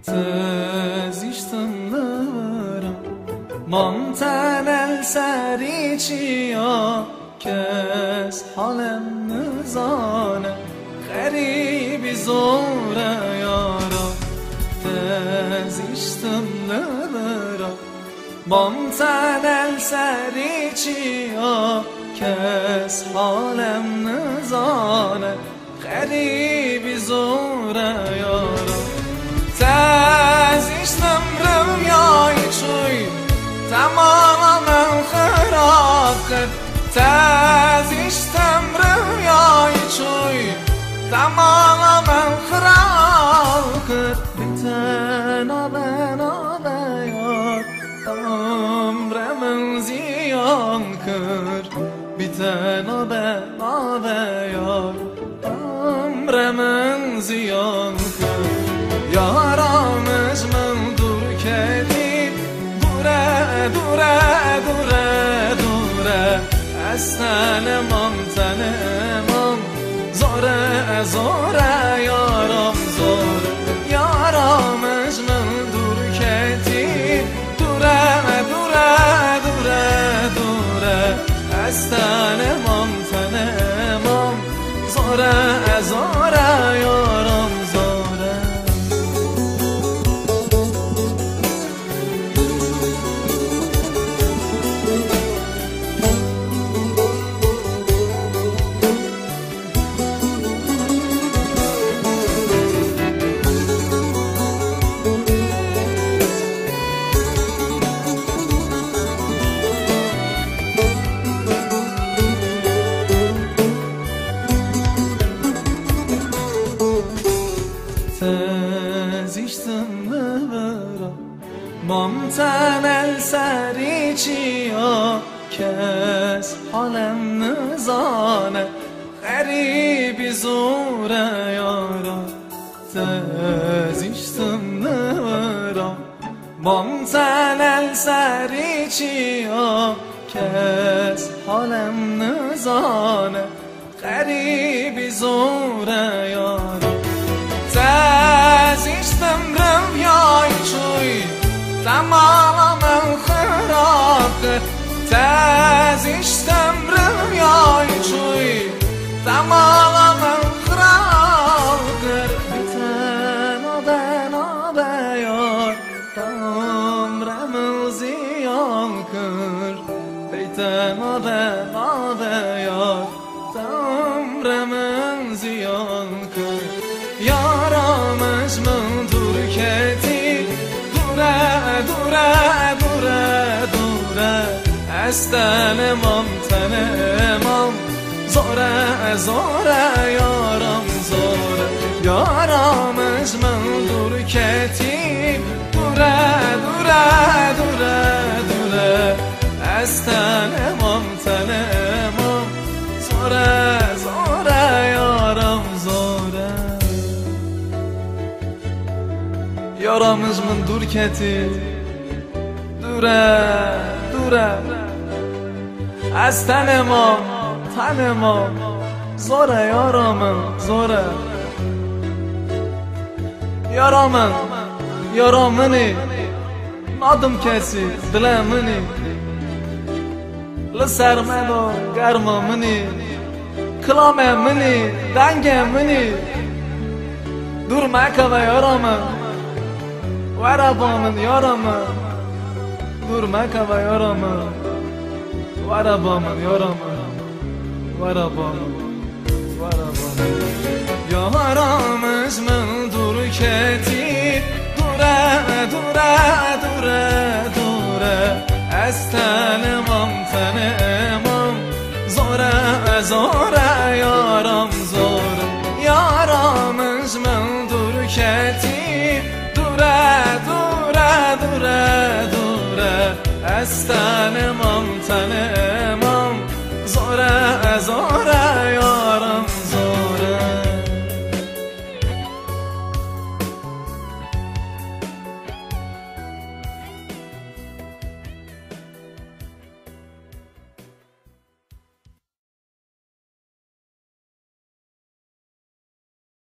تزیشتم نرم مامتن سری چیا کس حالم نزانه غریبی زوره یارا تزیشتم نرم مامتن سری چیا کس حالم نزانه غریبی زوره یارا تزیشتم رویای چوی تمامم خراب کرد تزیشتم رویای چوی تمامم خراب کرد بی‌تنابه یار عمرم زیان کرد بی‌تنابه یار عمرم زیان کرد یارامش من دور کردی دوره دوره دوره دوره از تنمم تنمم زوره زوره یارم زوره یارامش من دور کردی دوره دوره دوره دوره از تنمم تنمم زوره زوره یارم زوره تزیشتم نبرم مامتن سری چیا کس حالم نزانه غریبی زوره یارا تزیشتم نبرم مامتن سری چیا کس حالم نزانه غریبی زوره یارا تزیشتم رویای چوی تمامم خراب کرد تزیشتم رویای چوی تمامم خراب کرد بی‌تنابه یار عمرم زیان کرد بی‌تنابه یار عمرم زیان کرد یارامش من دور کردی دوره دوره دوره دوره از تنمم تنمم زوره زوره یارم زوره یارامش من دور کردی دوره دوره دوره دوره از تنمم تنمم زوره زوره یارم زوره یارامش من دور کتی دوره دوره از تنمم زوره یارامم زوره یارامنی نادم کسی دلمنی لسر منو گرممنی کلاممنی دنگمنی دور مکه یارامم ورابامن یارامم دور مکه و یارامم ورابامن یارامم ورابامن یارامش من دور کتی دوره دوره دوره دوره از تنمم تنمم زوره زوره یارم زوره یارامش من دور کتی دوره دوره دوره دوره از تنمم تنمم